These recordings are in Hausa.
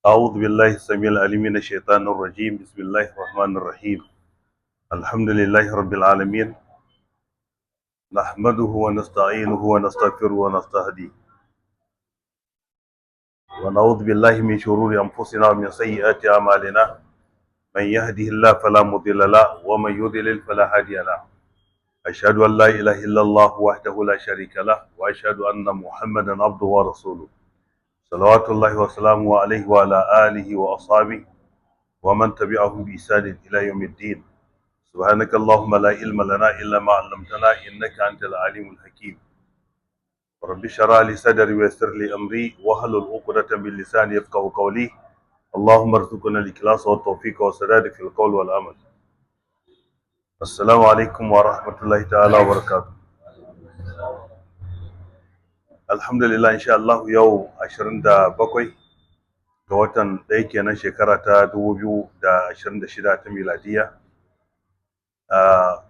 أعوذ بالله السميع العليم من الشيطان الرجيم. بسم الله الرحمن الرحيم. الحمد لله رب العالمين، نحمده ونستعينه ونستغفره ونستهديه، ونعوذ بالله من شرور أنفسنا ومن سيئات أعمالنا. من يهده الله فلا مضل له ومن يضلل فلا هادي له. أشهد أن لا إله إلا الله وحده لا شريك له، وأشهد أن محمدا عبده ورسوله، صلوات الله وسلامه عليه وعلى آله وأصحابه ومن تبعهم بإحسان إلى يوم الدين. سبحانك اللهم لا علم لنا إلا ما علمتنا إنك أنت العليم الحكيم. رب اشرح لي صدري ويسر لي أمري واحلل عقدة من لساني يفقهوا قولي. اللهم ارزقنا الإخلاص والتوفيق والسداد في القول والعمل. السلام عليكم ورحمة الله تعالى وبركاته. Alhamdulillah, insha Allah yau 27 ga watan ɗaya kenan shekara ta 2026 ta miladiya,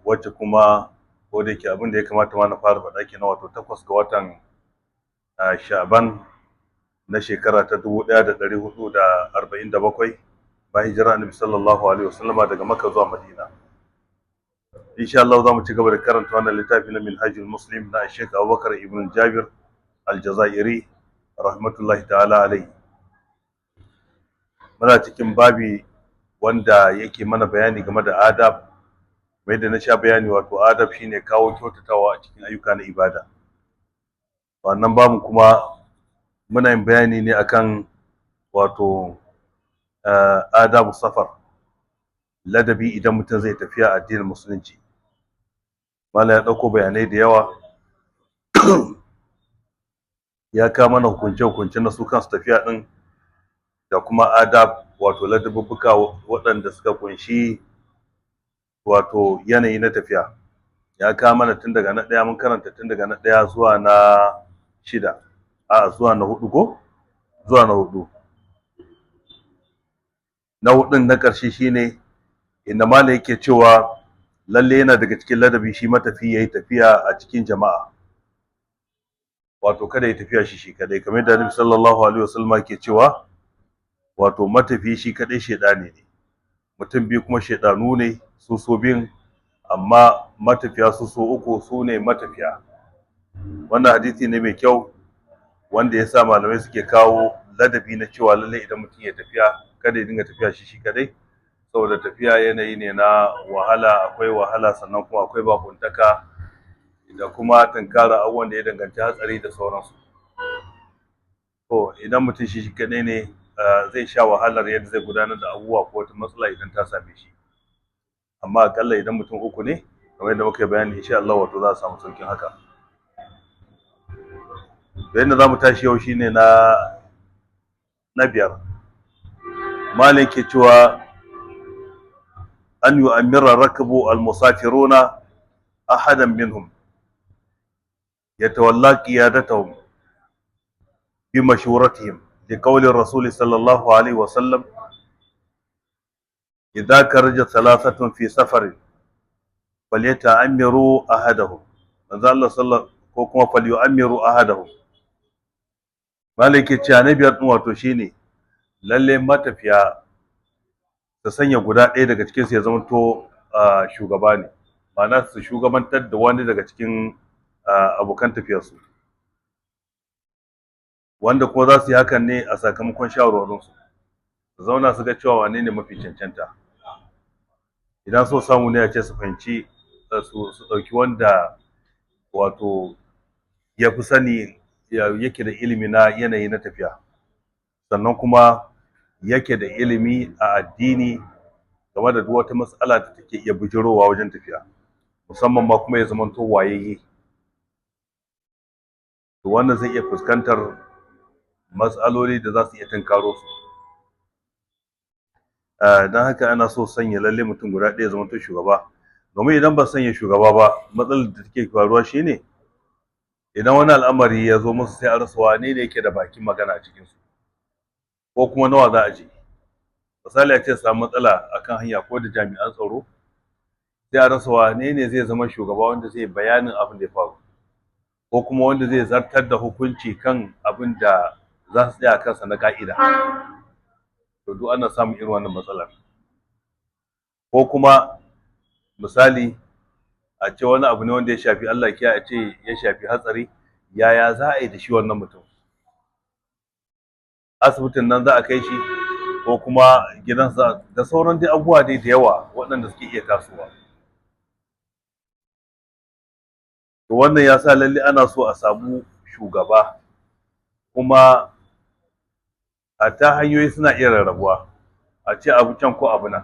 wacce kuma ko da yake abin da ya kamata ma na fara faɗa kenan, wato 8 ga watan Sha'ban na shekara ta 1447 bayan hijira Annabi sallallahu alaihi wasallama daga Makka zuwa Madina. Insha Allah za mu ci gaba da karanta wannan littafi na Minhajul Muslim na Sheikh Abubakar ibn Jabir Al-Jazairi rahmatullahi ta'ala alaihi. Muna cikin babi wanda yake mana bayani game da adab. Mai da na sha bayani, wato adab shine kawo kyautatawa a cikin ayyuka na ibada. Wannan babu kuma muna yin bayani ne akan wato adabu safar, ladabi idan mutum zai tafiya addinin musulunci. Malam ya ɗauko bayanai da yawa ya kawo mana hukunce-hukunce na su kansu tafiya ɗin, da kuma adab, wato ladabubbuka waɗanda suka kunshi wato yanayi na tafiya. Ya kawo mana tun daga na ɗaya, mun karanta tun daga na ɗaya zuwa na 6, zuwa na 4 ko? Zuwa na 4. Na 4 na ƙarshe shine inda malam yake cewa lalle yana daga cikin ladabi shi matafi yayi tafiya a cikin jama'a, wato kada ya tafiya shi kadai, kamar da Annabi sallallahu alaihi wasallam yake cewa wato matafi shi kadai shedani ne, mutum biyu kuma shedanu ne, su biyun, amma matafiya su 3 su ne matafiya. Wannan hadisi ne mai kyau wanda yasa malamai suke kawo ladabi na cewa lalle idan mutum ya tafiya kada ya dinga tafiya shi kadai, saboda tafiya yanayi ne na wahala, akwai wahala, sannan kuma akwai bakuntaka da kuma tunkara abubuwan da ya danganci hatsari da sauransu. To idan mutum shi kadai ne zai sha wahalar yadda zai gudanar da abubuwa ko wata matsala idan ta same shi, amma akalla idan mutum 3 ne, kamar yadda muka yi bayani, insha Allah wato za a samu saukin haka. Da yadda za mu tashi yau shine na 5. Malam ke cewa an yu'ammira rakabu al-musafiruna ahadan minhum يتولى قيادتهم بمشورتهم لقول الرسول صلى الله عليه وسلم إذا خرج 3 في سفر فليتأمروا أحدهم. manzo Allah sallallahu ko kuma falyu'ammiru ahadahum. Malike ce annabi ya wato shine lalle matafiya ta sanya guda ɗaya daga cikin su ya zama to shugaba ne, ma'ana su shugabantar da wani daga cikin abokan tafiyarsu, wanda kuma za su yi hakan ne a sakamakon shawarwarinsu, su zauna su ga cewa wane ne mafi cancanta. Idan so samu ne a ce su fahimci su ɗauki wanda wato ya fi sani, yake da ilimi na yanayi na tafiya, sannan kuma yake da ilimi a addini game da duk wata matsala da take iya bijirowa wajen tafiya, musamman ma kuma ya zamanto wayayye. To wannan zai iya fuskantar matsaloli da za su iya tunkaro su. Don haka ana so sanya lalle mutum guda ɗaya zama to shugaba, domin idan ba sanya shugaba ba, matsalar da take faruwa shine idan wani al'amari ya zo musu sai a rasa wane ne yake da bakin magana a cikinsu, ko kuma nawa za a je. Misali a ce samu matsala akan hanya ko da jami'an tsaro, sai a rasa wane ne zai zama shugaba wanda zai bayanin abin da ya faru, ko kuma wanda zai zartar da hukunci kan abin da za su tsaya kansa na ka'ida. to duk ana samun irin wannan matsalar. Ko kuma misali a ce wani abu ne wanda ya shafi Allah kiya a ce ya shafi hatsari, yaya za a yi da shi wannan mutum? Asibitin nan za a kai shi ko kuma gidansa, da sauran dai abubuwa dai da yawa waɗanda suke iya tasowa. To wannan ya sa lalle ana so a samu shugaba, kuma hatta hanyoyi suna iya rarrabuwa, a ce abu can ko abu nan.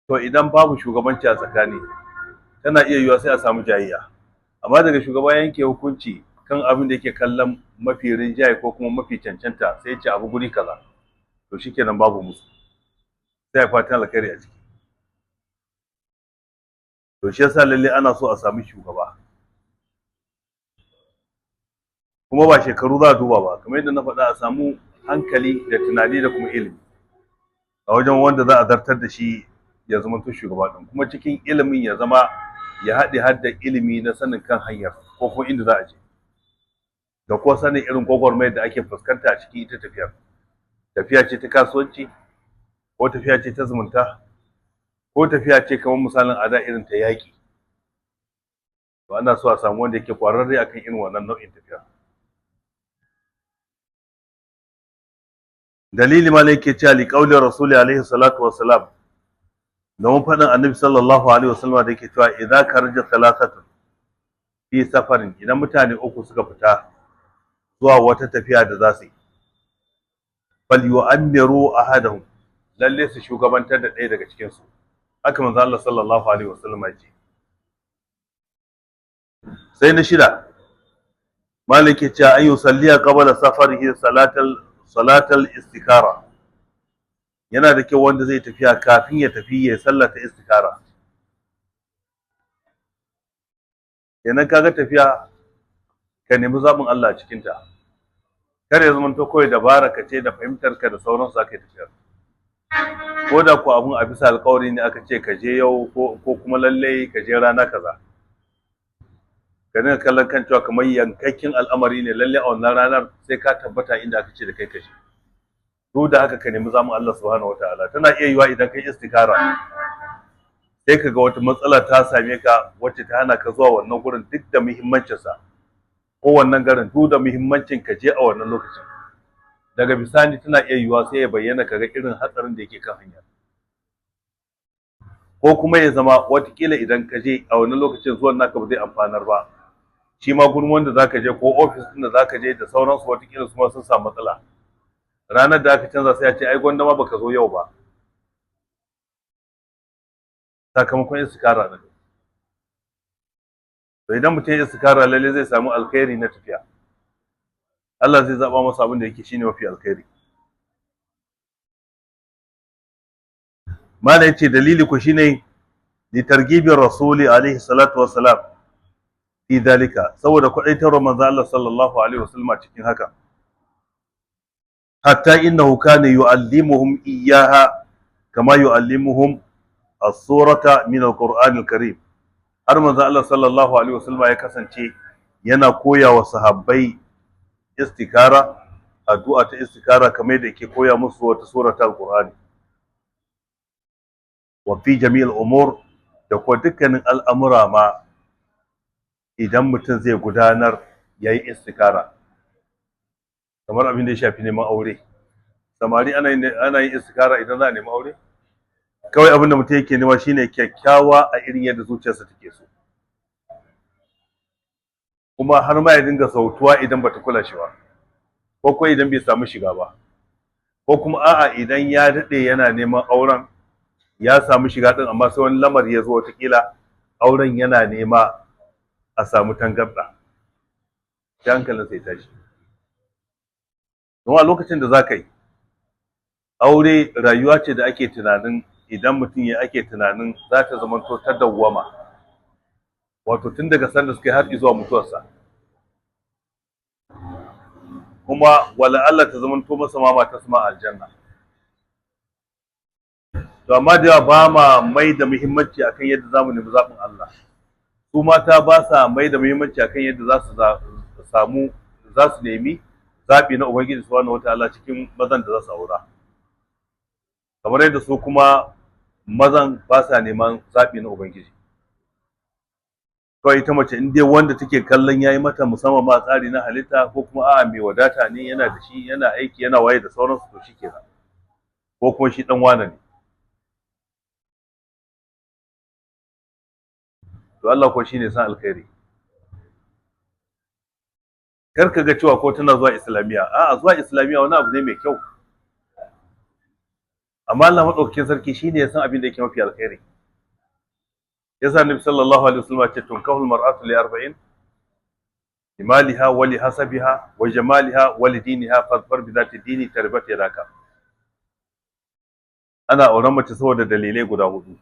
To idan babu shugabanci a tsakani tana iya yiwuwa sai a samu jayayya, amma daga shugaba yanke hukunci kan abin da yake kallon mafi rinjaye ko kuma mafi cancanta, sai ya ce abu guri kaza, to shikenan babu musu, sai ya fatan alkhairi a ciki. To shi yasa lalle ana so a samu shugaba, kuma ba shekaru za a duba ba, kamar yadda na faɗa, a samu hankali da tunani da kuma ilimi a wajen wanda za a zartar da shi ya zama to shugaba din, kuma cikin ilimin ya zama ya haɗe hadda ilimi na sanin kan hanyar ko kuma inda za a je, da kuma sanin irin gwagwarmayar da ake fuskanta a cikin ita tafiyar. Tafiya ce ta kasuwanci, ko tafiya ce ta zumunta, ko tafiya ce kamar misalin ada irin ta yaƙi. To ana so a samu wanda yake kwararre akan irin wannan nau'in tafiya. Dalili ma ne yake cewa li qauli rasuli alaihi salatu wassalam, domin faɗin annabi sallallahu alaihi wasallam da yake cewa idza kharaja thalathatu fi safarin, idan mutane uku suka fita zuwa wata tafiya da za su yi, fal yu'ammiru ahadahum, lalle su shugabantar da ɗaya daga cikin su. Haka manzo Allah sallallahu alaihi wasallam ya ce. Sai na shida, malike cewa an yusalliya qabla safarihi salatal istikara, yana da kyau wanda zai tafiya kafin ya tafi ya sallata istikara. Kenan kaga tafiya ka nemi zaɓin Allah a cikinta, kar ya zama to kawai dabara ka ce da fahimtar ka da sauransu aka yi tafiyar. Ko da ku abun a bisa alƙawari ne aka ce ka je yau ko kuma lallai ka je rana kaza, ka dinga kallon kan cewa kamar yankakken al'amari ne, lallai a wannan ranar sai ka tabbata inda aka ce da kai ka je. Duk da haka ka nemi zamu Allah subhanahu wataala. Tana iya yiwa idan kai istikara sai ka ga wata matsala ta same ka wacce ta hana ka zuwa wannan gurin duk da muhimmancin sa, ko wannan garin duk da muhimmancin ka je a wannan lokacin. Daga bisani tana iya yiwa sai ya bayyana ka ga irin hatsarin da yake kan hanya, ko kuma ya zama watakila idan ka je a wannan lokacin zuwan naka ba zai amfanar ba, shi ma gurin wanda zaka je ko ofis din da zaka je da sauransu watakila su ma sun samu matsala. Ranar da aka canza sai a ce ai gwanda ma baka zo yau ba, sakamakon istikara ne. To idan mutum ya istikara lalle zai samu alkhairi na tafiya, Allah zai zaba masa abin da yake shine mafi alkhairi. Mana yace dalili ku shine li targhibir rasuli alaihi salatu wassalam fi dalika, saboda kwadaitar manzo Allah sallallahu alaihi wasallam cikin haka. Hatta innahu kana yu'allimuhum iyyaha kama yu'allimuhum as-surata min al-Qur'an al-Karim. Har manzo Allah sallallahu alaihi wasallam ya kasance yana koya wa sahabbai istikara, addu'a ta istikara kamar da yake koya musu wata sura ta al-Qur'ani. Wa fi jami'il umur, da ko dukkanin al'amura ma idan mutum zai gudanar yayi istikara. Kamar abin da ya shafi neman aure, samari ana yin istikara idan za a nemi aure. Kawai abin da mutum yake nema shine kyakkyawa a irin yadda zuciyarsa take so, kuma har ma ya dinga sautuwa idan bata kula shi ba, ko kuma idan bai samu shiga ba, ko kuma a'a idan ya daɗe yana neman auren ya samu shiga din amma sai wani lamari ya zo watakila auren yana nema a samu tangarɗa, sai hankalin sai tashi. Don a lokacin da za ka yi aure, rayuwa ce da ake tunanin idan mutum ya ake tunanin za ta zama to ta dawwama, wato tun daga sanda suka yi har zuwa mutuwarsa, kuma wala Allah ta zama to masa mama ta sama aljanna. To amma da yawa ba ma mai da muhimmanci akan yadda zamu nemi zaɓin Allah, su mata ba sa mai da muhimmanci akan yadda za su nemi zaɓi na ubangiji subhanahu wataala cikin mazan da za su aura, kamar yadda su kuma mazan ba sa neman zaɓi na ubangiji. Kawai ita mace in dai wanda take kallon yayi mata musamman ma tsari na halitta ko kuma a'a mai wadata ne, yana da shi, yana aiki, yana waye da sauransu, to shikenan, ko kuma shi dan wane ne. To Allah ko shine san alkhairi. Kar ka ga cewa ko tana zuwa islamiyya, a'a zuwa islamiyya wani abu ne mai kyau, amma Allah madaukakin sarki shine ya san abin da yake mafi alkhairi. Yasa Nabi sallallahu alaihi wasallam ya ce tunkahul mar'atu li arba'in limaliha wa li hasabiha wa jamaliha wa li diniha fadfar bi zati dini tarbat yadaka. Ana auren mace saboda dalilai guda hudu,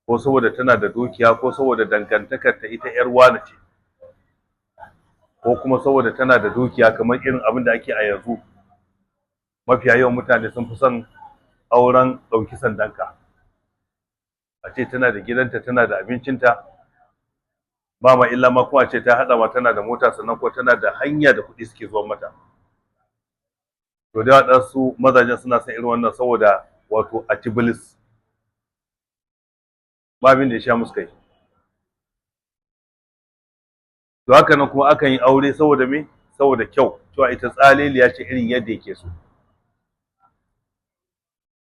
ko saboda tana da dukiya, ko saboda dangantakar ta ita yar wani ce, ko kuma saboda tana da dukiya, kamar irin abin da ake a yanzu. Mafiya yawan mutane sun fi son auren ɗauki sandanka, a ce tana da gidanta, tana da abincinta, ba ma illa ma kuma a ce ta haɗa ma tana da mota, sannan ko tana da hanya da kuɗi suke zuwa mata. To da waɗansu mazajen suna son irin wannan saboda wato a tibilis, ba abin da ya sha musu kai. To haka nan kuma akan yi aure saboda me? Saboda kyau, cewa ita tsaleliya ce irin yadda yake so,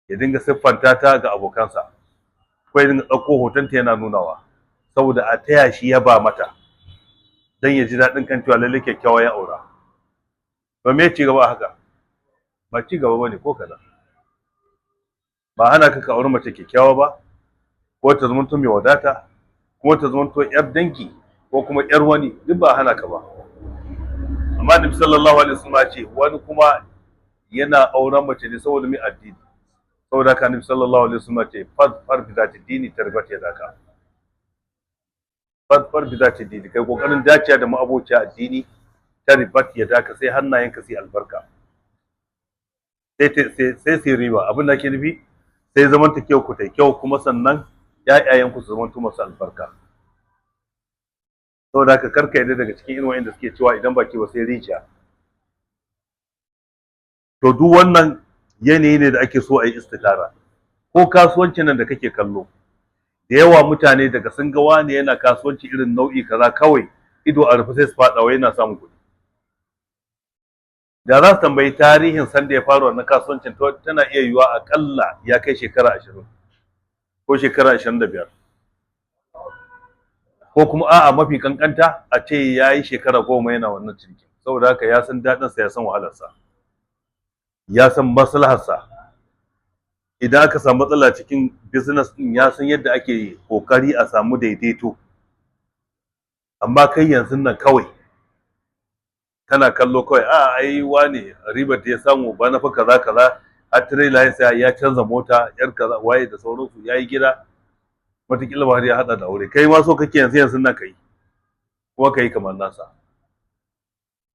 ya dinga siffanta ta ga abokansa, ko ya dinga ɗauko hotonta yana nunawa, saboda a taya shi ya ba mata, don ya ji daɗin kan cewa lallai kyakkyawa ya aura. Ba me ci gaba haka? Ba ci gaba bane ko kaɗan. Ba hana ka auri mace kyakkyawa ba, ko ta zamanto mai wadata, ko ta zamanto yar dangi, ko kuma yar wani, duk ba hana ka ba. Amma Nabi sallallahu alaihi wasallam ya ce wani kuma yana auren mace ne saboda mai addini, saboda haka Nabi sallallahu alaihi wasallam ya ce fadfar bi zati dini tarbat yadaka. Fadfar bi zati dini, kai kokarin dacewa da ma'abociya addini, tarbat yadaka, sai hannayenka sai albarka, sai sai riba. Abin da ke nufi, sai zaman ta kyau ku ta kyau, kuma sannan ƴaƴayenku su zama masu albarka. Saboda haka karka yadda daga cikin irin wa'inda suke cewa idan baki ba sai rijiya. To duk wannan yanayi ne da ake so a yi istikara. Ko kasuwancin nan da kake kallo, da yawa mutane daga sun ga wani yana kasuwanci irin nau'i kaza, kawai ido a rufe sai su faɗa wai yana samun kuɗi. Da za su tambayi tarihin sanda ya fara wannan kasuwancin, to tana iya yiwuwa akalla ya kai shekara 20 ko shekara 25, ko kuma a'a mafi kankanta a ce ya yi shekara 10 yana wannan ciniki. Saboda haka ya san daɗinsa, ya san wahalarsa, ya san maslaharsa. Idan aka samu matsala cikin business din, ya san yadda ake kokari a samu daidaito. Amma kai yanzu nan kawai kana kallo kawai, a ai wane ribar da ya samu ba na fa kaza kaza, har trailer ya canza mota yar kaza waye da sauransu, yayi gida, wataƙila ba har ya hada da aure. Kai ma so kake yanzu nan kai, kuma kai kamar nasa.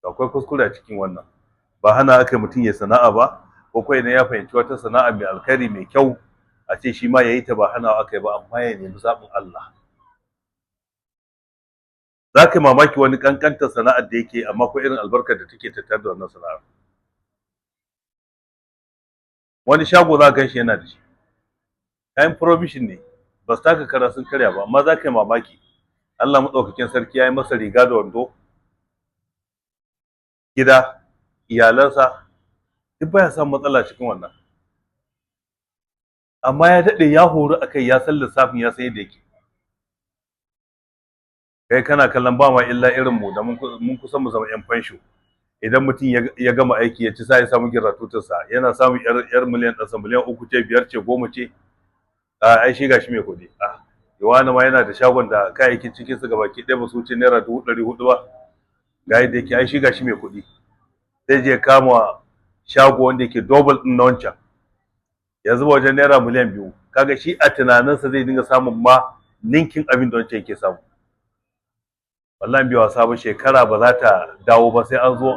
Akwai kuskure a cikin wannan. Ba hana aka mutum ya sana'a ba, ko kai ne ya fahimci wata sana'a mai alkhairi mai kyau, a ce shi ma yayi ta, ba hana aka yi ba, amma ya nemi zaɓin Allah. Za ka yi mamaki wani kankantar sana'ar da yake, amma ko irin albarkar da take tattare da wannan sana'ar. Wani shago za ka gan shi yana da shi, kayan provision ne, ba su taka kara sun karya ba, amma za ka yi mamaki Allah maɗaukakin sarki ya yi masa riga da wando, gida, iyalansa, duk baya samun matsala cikin wannan. Amma ya daɗe ya horu akai, ya san lissafin, ya san yadda yake. Kai kana kallon ba ma illa irin mu da mun kusan mu zama yan fansho. Idan mutum ya gama aiki ya ci sai ya samu giratutarsa, yana samun yar miliyan ɗansa, miliyan 3 ce, 5 ce, 10 ce, ai shi gashi mai kuɗi. Wani ma yana da shagon da kayayyakin cikin su gabaki ɗaya ba su wuce naira 400 ba, ga yadda yake, ai shi gashi mai kuɗi. Sai je kama shago wanda yake double ɗin na wancan, ya zuba wajen naira miliyan 2. Kaga shi a tunaninsa zai dinga samun ma ninkin abin da wancan yake samu. Wallahi bai wasa ba, shekara ba za ta dawo ba sai an zo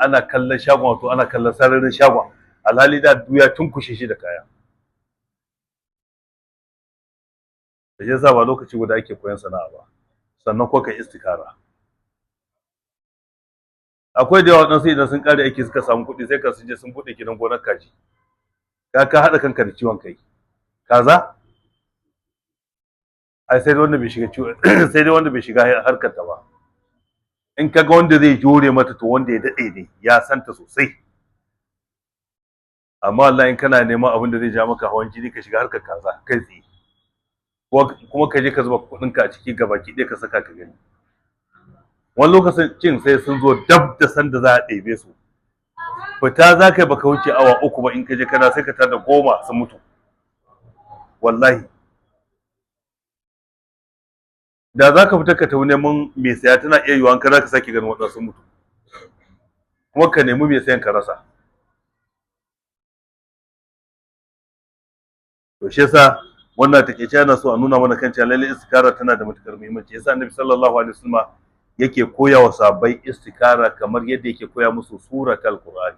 ana kallon shagon, wato ana kallon sararin shagon, alhali da duya tunkushe shi da kaya. Da yasa ba lokaci guda ake koyon sana'a ba, sannan ko kai istikara. akwai da yawa waɗansu idan sun kare aiki suka samu kuɗi sai ka sun je sun buɗe gidan gonar kaji ka haɗa kanka da ciwon kai kaza ai sai dai wanda bai shiga ciwon sai dai wanda bai shiga harkar ta ba in kaga wanda zai jure mata to wanda ya daɗe ne ya santa sosai amma Allah in kana neman abin da zai ja maka hawan jini ka shiga harkar kaza kai tsaye kuma ka je ka zuba kuɗinka a ciki gabaki ɗaya ka saka ka gani wani lokacin cin sai sun zo dab da sanda za a ɗebe su fita za ka yi baka wuce awa 3 ba in ka je kana sai ka tada 10 sun mutu wallahi da za ka fita ka tafi neman mai saya tana iya yiwuwa ka za ka sake ganin waɗansu sun mutu kuma ka nemi mai sayan ka rasa to shi yasa wannan take ce ana so a nuna mana kan cewa lalle istikara tana da matukar muhimmanci yasa annabi sallallahu alaihi wasallam yake koya wa sahabbai istikara kamar yadda yake koya musu suratul qur'ani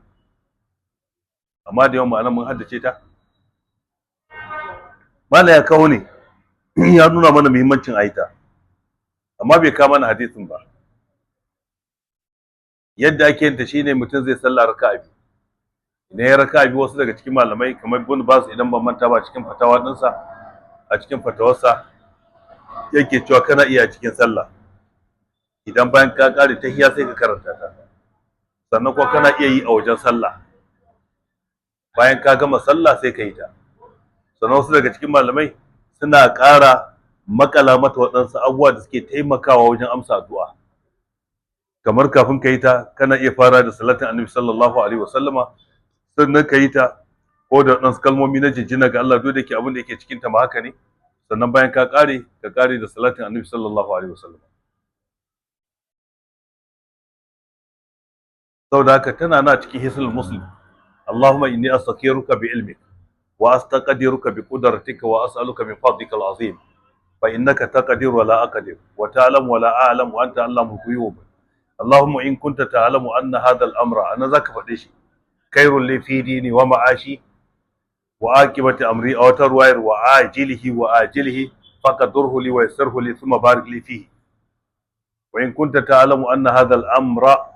amma da yawan ma'ana mun haddace ta mala ya kawo ne ya nuna mana muhimmancin ayita amma bai kawo mana hadisin ba yadda ake yin ta shine mutum zai sallah raka'a biyu idan ya raka'a biyu wasu daga cikin malamai kamar Ibn Baz idan ban manta ba cikin fatawa dinsa a cikin fatawarsa yake cewa kana iya cikin sallah idan bayan ka kare tahiyya sai ka karanta ta sannan kuma kana iya yi a wajen sallah bayan ka gama sallah sai ka yi ta sannan wasu daga cikin malamai suna ƙara makala mata waɗansu abubuwa da suke taimakawa wajen amsa addu'a kamar kafin ka yi ta kana iya fara da salatin annabi sallallahu alaihi wasallama sannan ka yi ta ko da waɗansu kalmomi na jinjina ga Allah duk da ke abin da yake cikin ta ma haka ne sannan bayan ka ƙare da salatin annabi sallallahu alaihi wasallama saboda haka tana na cikin hisnul muslim Allahumma inni astaghfiruka bi ilmik wa astaqdiruka bi qudratika wa as'aluka min fadlika al-azim fa innaka taqdiru wa la aqdir wa ta'lamu wa la a'lamu wa anta allamul ghuyub Allahumma in kunta ta'lamu anna hadha al-amra ana zaka fade shi khairul li fi dini wa ma'ashi wa aqibati amri aw tarwayr wa ajilihi faqadurhu li wa yassirhu li thumma barik li fihi wa in kunta ta'lamu anna hadha al-amra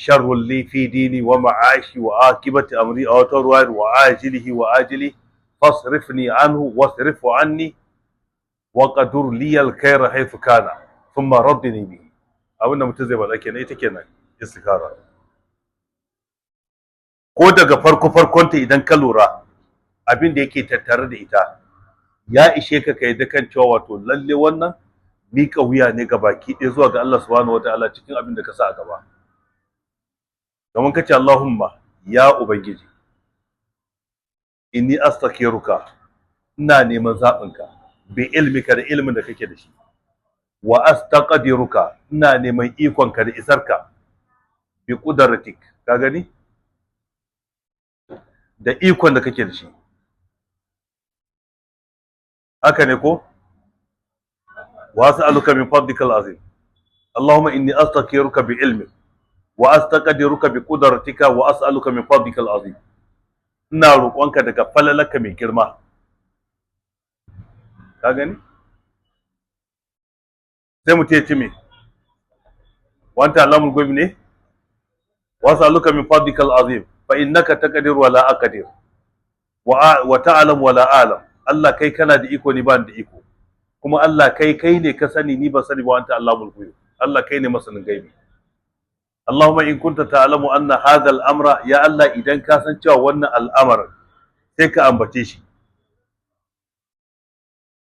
شر لي في ديني ومعاشي وعاقبة أمري أو تروار وآجله فاصرفني عنه واصرف عني وقدر لي الخير حيث كان ثم ردني به abinda mutum zai bada kenan ita kenan istikara ko daga farkon ta idan ka lura abin da yake tattare da ita ya ishe ka kai da kan cewa wato lalle wannan mika wuya ne ga baki ɗaya zuwa ga Allah subhanahu wataala cikin abin da ka sa a gaba kamar kace Allahumma ya ubangiji inni astaghfiruka ina neman zabinka bi ilmika da ilmin da kake da shi wa astaqdiruka ina neman ikonka da isarka bi qudratik ka gani da ikon da kake da shi haka ne ko wa as'aluka min fadlikal azim Allahumma inni astaghfiruka bi ilmika wa astaqdiruka bi qudratika wa as'aluka min fadlikal azim ina roƙonka daga falalaka mai girma ka gani sai mu ce me wanta alamul ghaib ne wa as'aluka min fadlikal azim fa innaka taqdiru wa la aqdir wa ta'lam wa la a'lam Allah kai kana da iko ni ba da iko kuma Allah kai ne ka sani ni ba sani ba wanta alamul ghaib Allah kai ne masanin gaibi Allahumma in kunta ta'lamu anna hadha al-amra ya Allah idan ka san cewa wannan al'amarin sai ka ambace shi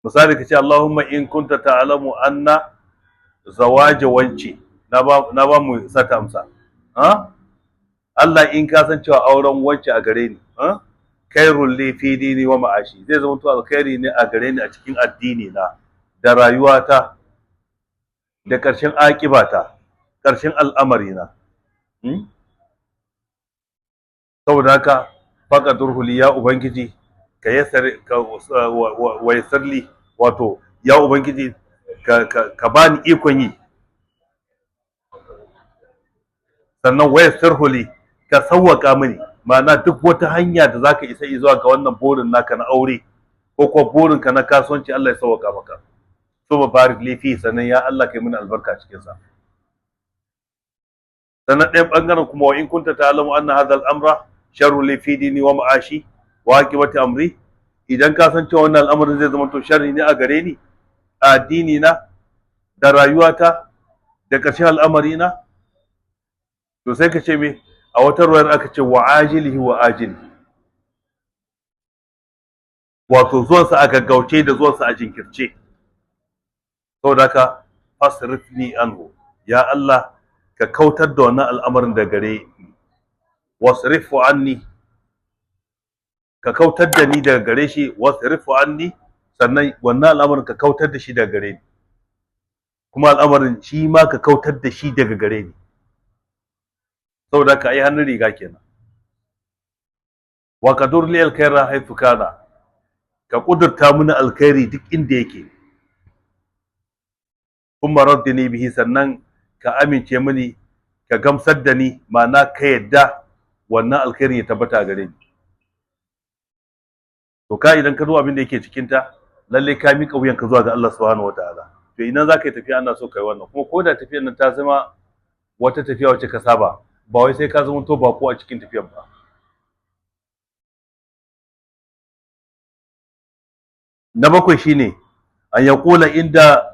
misali kace Allahumma in kunta ta'lamu anna zawaja wanci na ba mu sata amsa Allah in ka san cewa auren wance a gare ni khairul li fi dini wa ma'ashi zai zama to alkhairi ne a gare ni a cikin addini na da rayuwata da ƙarshen akibata ƙarshen al'amari na saboda haka faqadur li ya ubangiji ka yassar ka wa yassarli wato ya ubangiji ka bani ikon yi sannan wa yassarhu li ka sawwaka mini ma'ana duk wata hanya da zaka isa zuwa ga wannan burin naka na aure ko ko burin ka na kasuwanci Allah ya sawwaka maka so barik li fi sannan ya Allah kai mini albarka cikin sa sannan ɗayan ɓangaren kuma wa in kunta ta'lamu anna hadha al-amra sharru li fi dini wa ma'ashi wa aqibati amri, idan ka san cewa wannan al'amarin zai zama to sharri ne a gare ni, a addini na da rayuwata da ƙarshen al'amari na, to sai ka ce me a wata ruwayar aka ce wa ajilihi wa ajilihi, wato zuwansa a gaggauce da zuwansa a jinkirce. Saboda haka fasrifni anhu, ya Allah ka kautar da wannan al'amarin da gare ni, wasrifu anni, ka kautar da ni daga gare shi, wasrifu anni, sannan wannan al'amarin ka kautar da shi daga gare ni, kuma al'amarin shi ma ka kautar da shi daga gare ni. Saboda ka yi hannun riga kenan. Wa qadur li alkhaira haythu kana, ka kudurta mini alkhairi duk inda yake. Kuma raddini bihi, sannan ka amince mini, ka gamsar da ni, ma'ana ka yadda wannan alkhairi ya tabbata gare ni. To ka idan ka zo abin da yake cikin ta, lalle ka miƙa wuyanka zuwa ga Allah subhanahu wataala. To idan za ka yi tafiya ana so ka yi wannan, kuma ko da tafiyar nan ta zama wata tafiya wacce ka saba, ba wai sai ka zama to bako a cikin tafiyar ba. Na bakwai shine an yaqula inda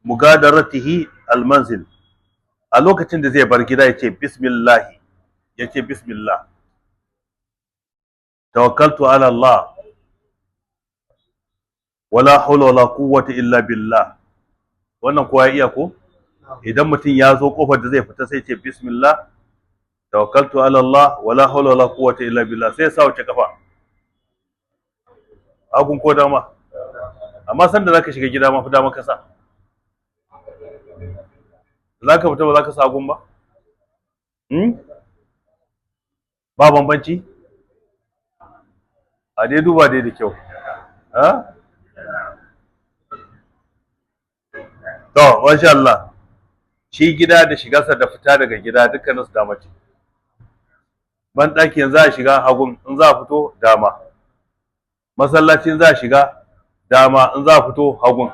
mugadaratihi almanzil, a lokacin da zai bar gida yace bismillah, yace bismillah, tawakkaltu ala Allah, wala hawla wala quwwata illa billah. Wannan kowa ya iya ko? Idan mutum ya zo kofar da zai fita sai ce bismillah, tawakkaltu ala Allah, wala hawla wala quwwata illa billah, sai ya sa wace kafa, hagun ko dama? Amma sanda zaka shiga gida ma fi dama ka sa, zaka fita ba zaka sa hagun ba? Ba bambanci? A dai duba dai da kyau. To, masha Allah, shi gida da shigarsa da fita daga gida dukkanin su dama ce. Ban ɗaki yanzu za a shiga hagun, in za a fito dama. Masallacin za a shiga dama, in za a fito hagun.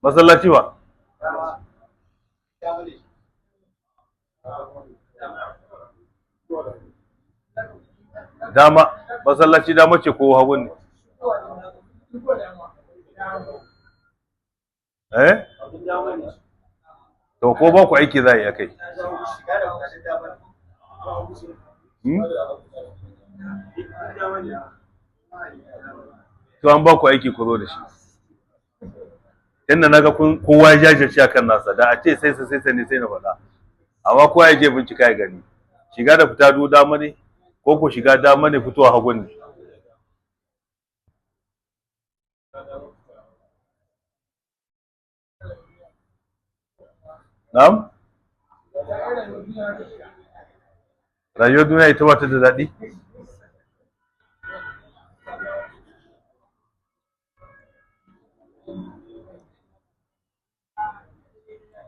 Masallaci ba? Dama, masallaci dama ce ko hagun ne? To ko ba ku aiki za a yi akai? To an ba ku aiki ku zo da shi. Inda naga kowa ya jajirce akan nasa, da a ce sai ne sai na faɗa. Amma kowa ya je bincika ya gani. Shiga da fita du dama ne, ko ku shiga dama ne fitowa hagun ne? Na'am? Rayuwar duniya ita ba ta da daɗi?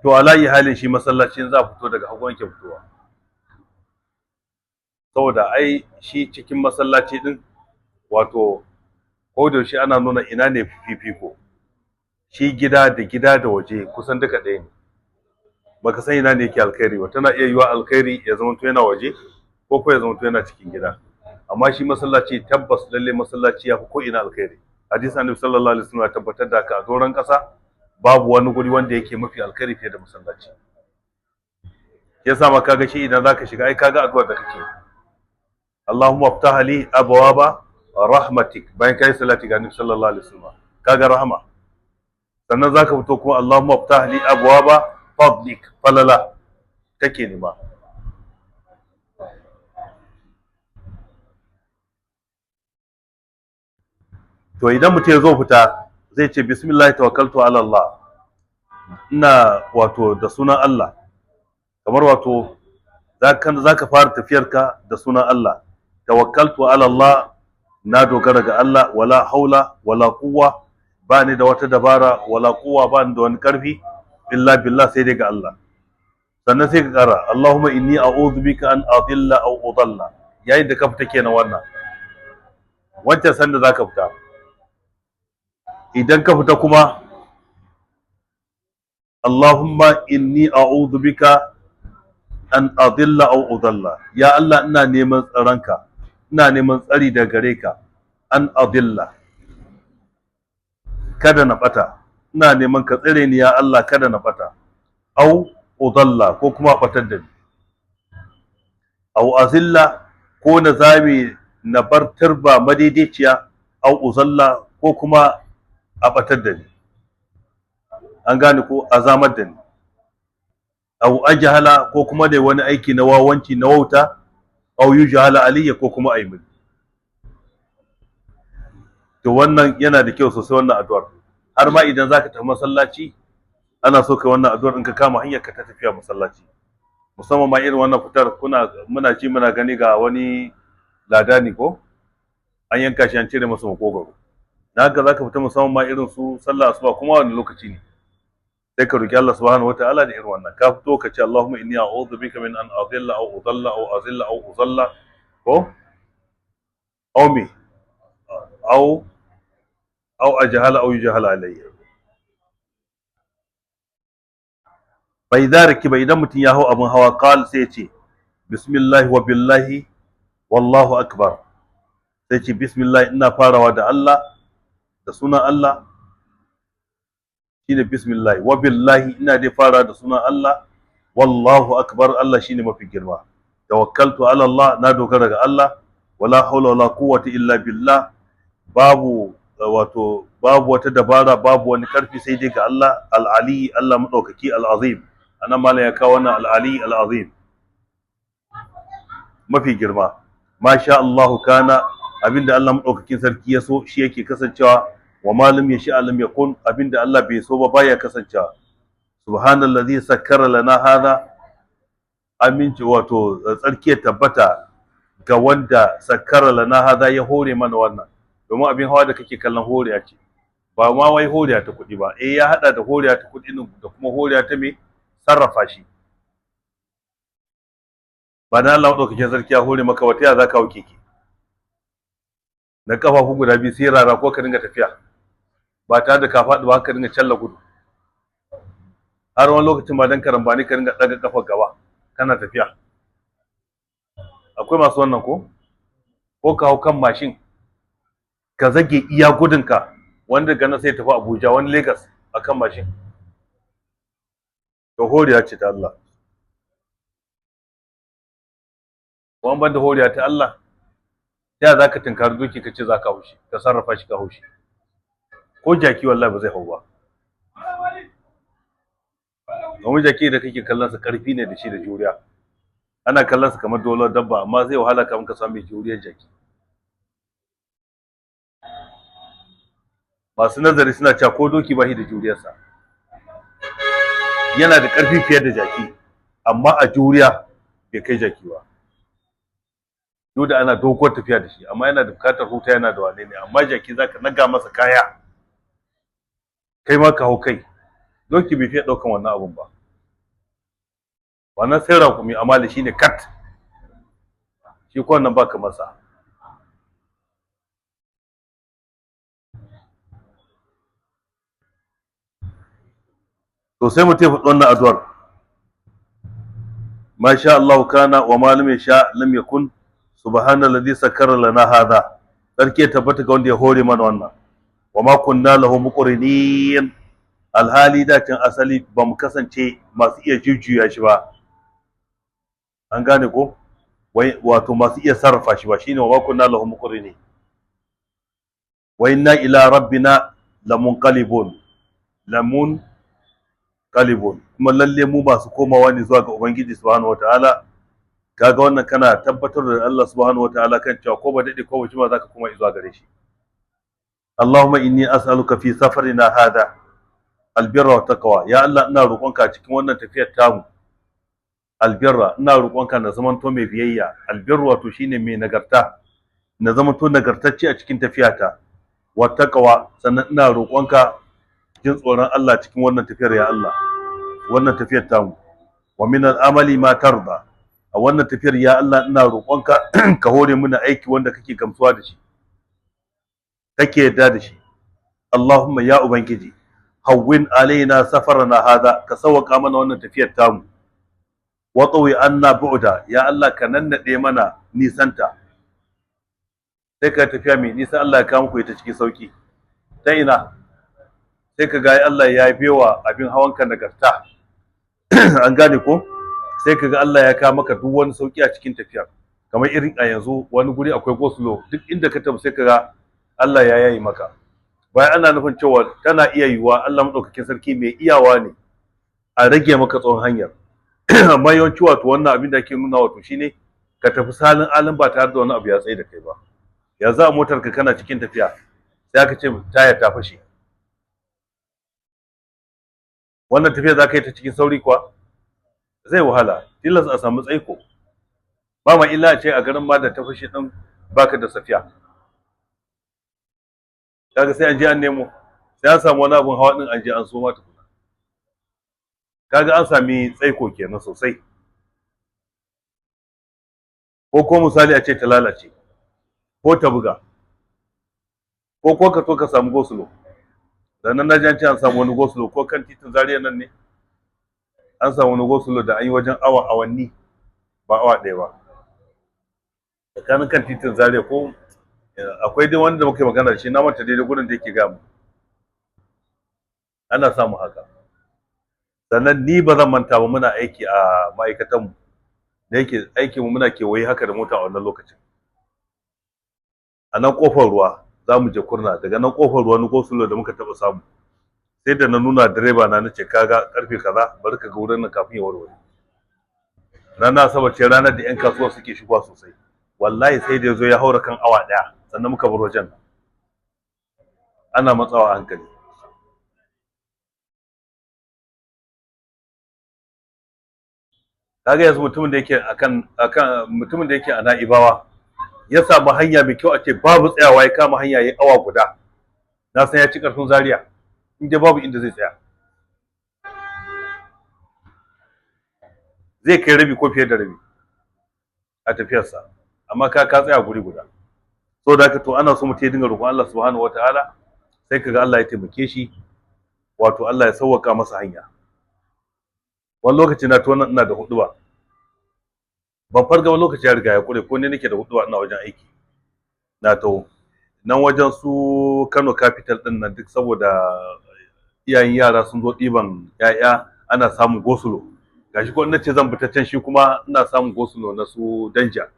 To alayi halin shi masallacin za a fito daga hagu yake fitowa. Saboda ai shi cikin masallaci din, wato ko da shi ana nuna ina ne fifiko. Shi gida da waje kusan duka ɗaya ne. Baka san ina ne yake alkhairi ba, tana iya yiwa alkhairi ya zama to yana waje ko ya zama to yana cikin gida. Amma shi masallaci tabbas lalle masallaci ya fi ko ina alkhairi. Hadisi Annabi sallallahu alaihi wasallam ya tabbatar da haka a doron ƙasa. Babu wani guri wanda yake mafi alkhairi fiye da masallaci. Yasa ma kaga shi idan zaka shiga ai kaga addu'ar da kake. Allahumma iftah li abwaba rahmatik, bayan kai salati ga Annabi sallallahu alaihi wasallam, kaga rahama. Sannan zaka fito kuma Allahumma iftah li abwaba fadlik, falala kake nema. To idan mutum ya zo fita zai ce bismillah tawakkaltu ala Allah, ina wato da sunan Allah, kamar wato zaka fara tafiyarka da sunan Allah. Tawakkaltu ala Allah, na dogara ga Allah, wala haula wala quwwa, bani da wata dabara, wala quwwa, bani da wani karfi, illa billah, sai dai ga Allah. Sannan sai ka kara Allahumma inni a'udhu bika an adilla aw udalla, yayin da ka fita kenan wannan. Wancan sanda zaka fita. Idan ka fita kuma Allahumma inni a'udhu bika an adilla aw udalla, ya Allah ina neman tsaronka, ina neman tsari daga gare ka, an adilla, kada na bata, ina neman ka tsare ni ya Allah kada na bata, aw udalla ko kuma batar da ni, aw azilla ko na zame na bar turba madaidaiciya, aw uzalla ko kuma a batar da ni, an gane ko azamar da ni, aw ajhala ko kuma da wani aiki na wawanci na wauta, aw yujhala alayya ko kuma ayi mini. To wannan yana da kyau sosai wannan addu'ar, har ma idan zaka tafi masallaci ana so ka wannan addu'ar in ka kama hanyar ka ta tafiya masallaci, musamman ma irin wannan fitar muna ci muna gani ga wani ladani ko an yanka shi an cire masa makogaro, na haka zaka fita musamman ma irin su sallah asuba kuma wani lokaci ne, sai ka roki Allah subhanahu wataala da irin wannan, ka fito ka ce Allahumma inni a'udhu bika min an adilla aw udalla aw azilla aw uzalla ko aw mi aw ajhala aw yujhala alayya. Fa idza rakiba, idan mutum ya hau abin hawa, qal sai ya ce bismillah wa billahi wallahu akbar, sai ce bismillah ina farawa da Allah, da sunan Allah shine bismillah, wa billahi ina dai fara da sunan Allah, wallahu akbar Allah shine mafi girma, tawakkaltu ala Allah na dogara ga Allah, wala hawla wala quwwata illa billah, babu wata dabara, babu wani karfi sai dai ga Allah, al-ali Allah madaukaki, al-azim anan mala ya kawo wannan al-ali al-azim mafi girma, masha Allah kana, abinda Allah madaukakin sarki ya so shi yake kasancewa, wa ma lam yasha lam yakun, abinda Allah bai so ba baya kasancewa. Subhanallazi sakkara lana hada, aminci tsarki ya tabbata ga wanda sakkara lana hada, ya hore mana wannan, domin abin hawa da kake kallon horiya ce, ba ma wai horiya ta kuɗi ba, ya hada da horiya ta kuɗi da kuma horiya ta me sarrafa shi. Ba na Allah madaukakin sarki ya hore maka wata ya zaka hau keke na kafafu guda biyu sai rara ko ka dinga tafiya ba tare da ka faɗi ba, ka dinga challa gudu, har wani lokacin ba dan karambani ka dinga daga kafar gaba kana tafiya. Akwai masu wannan ko ka hau kan mashin ka zage iya gudunka, wanda daga nan sai tafi Abuja, wani Lagos akan mashin. To horiya ce ta Allah, wani ban da horiya ta Allah ta za ka tunkari doki ka ce za ka haushi, ka sarrafa shi ka haushi, ko jaki wallahi ba zai hau ba. Domin jaki da kake kallon sa karfi ne da shi da juriya, ana kallon sa kamar dolar dabba, amma zai wahala kamar ka samu juriyar jaki. Masu nazari suna cewa ko doki ba shi da juriyarsa, yana da karfi fiye da jaki, amma a juriya bai kai jaki ba. Duk da ana doguwar tafiya da shi, amma yana da bukatar huta, yana da wane ne, amma jaki zaka naga masa kaya kai ma ka hau kai, doki bai fiye daukan wannan abun ba. Wannan sai rakumi amali shine kat, shi ko wannan baka masa. To sai mutum ya faɗi wannan addu'ar, ma sha Allah kana wa ma lam yasha lam yakun, subhanallazi sakkara lana hada, sarki ya tabbata ga wanda ya hore mana wannan, wa ma kunna lahu muqrinin, alhali da can asali ba mu kasance masu iya jujjuya shi ba, an gane ko, wato masu iya sarrafa shi ba, shine wa ma kunna lahu muqrinin, wa inna ila rabbina lamunqalibun, kuma lalle mu masu komawa ne zuwa ga ubangiji subhanahu wataala. Kaga wannan kana tabbatar da Allah subhanahu wataala kan cewa ko ba dade ko ba jima zaka koma zuwa gare shi. Allahumma inni as'aluka fi safarina hada albirra wa taqwa, ya Allah ina roƙonka cikin wannan tafiyar tamu albirra, ina roƙonka na zamanto mai biyayya, albirru wato shine mai nagarta, na zamanto nagartacce a cikin tafiyata, wa taqwa sannan ina roƙonka jin tsoron Allah cikin wannan tafiyar ya Allah, wannan tafiyar tamu, wa min al'amali ma tarda, a wannan tafiyar ya Allah ina roƙonka ka hore mini aiki wanda kake gamsuwa da shi, kake yarda da shi. Allahumma ya ubangiji hawwin alaina safarana hada, ka sawwaka mana wannan tafiyar tamu. Wa tawi anna bu'da, ya Allah ka nannade mana nisanta. Sai ka tafiya mai nisa Allah ya kawo muku ita cikin sauki. Ta ina sai ka ga Allah ya bewa abin hawanka nagarta. An gane ko? Sai ka ga Allah ya kawo maka duk wani sauki a cikin tafiyar. Kamar irin a yanzu wani guri akwai gosulo, duk inda ka tafi sai ka ga Allah ya yayi maka. Bayan ana nufin cewa tana iya yiwuwa Allah madaukakin sarki mai iyawa ne a rage maka tsawon hanyar. Amma yawanci wato wannan abin da ake nuna wato shine ka tafi salin alin ba tare da wani abu ya tsaye da kai ba. Yanzu a motar ka kana cikin tafiya sai aka ce tayar ta fashe. Wannan tafiya za ka yi ta cikin sauri kuwa zai wahala, tilas a samu tsaiko. Ba ma illa ce a garin ma da ta fashe din baka da safiya. Kaga sai an je an nemo, sai an samu wani abun hawa din an je an so mata. Kaga an sami tsaiko kenan sosai. Ko misali a ce ta lalace ko ta buga ko ka to ka samu gosulo. Dan nan naji an ce an samu wani gosulo ko kan titin Zaria nan ne an samu wani gosulo da an yi wajen awanni ba awa ɗaya ba tsakanin kan titin Zaria ko akwai dai wanda muke magana da shi na manta daidai gurin da yake gamu ana samu haka. Sannan ni ba zan manta ba muna aiki a ma'aikatanmu da yake aikinmu muna kewaye haka da mota a wannan lokacin. A nan kofar ruwa za mu je Kurna, daga nan kofar ruwa ni gosulo da muka taɓa samu sai da na nuna direba na nace kaga karfe kaza bari ka ga wurin nan kafin ya warware. Rana Asabar ce ranar da 'yan kasuwa suke shigowa sosai, wallahi sai da ya zo ya haura kan awa ɗaya sannan muka bar wajen. Ana matsawa hankali. Kaga yanzu mutumin da yake mutumin da yake a Na'ibawa ya samu hanya mai kyau a ce babu tsayawa ya kama hanya yayi awa guda, na san ya ci karfin Zaria in dai babu inda zai tsaya. Zai kai rabi ko fiye da rabi a tafiyarsa, amma ka tsaya guri guda. So da haka to ana so mutum ya dinga roƙon Allah subhanahu wataala, sai kaga Allah ya taimake shi, wato Allah ya sauwaka masa hanya. Wani lokaci na to nan ina da huɗuba, ban farga wani lokaci ya riga ya kure ko ne nake da huɗuba ina wajen aiki na to nan wajen su Kano capital din nan duk saboda iyayen yara sun zo ɗiban 'ya'ya ana samun gosulo. Gashi ko nace zan bi ta can shi kuma ina samun gosulo na su Danja.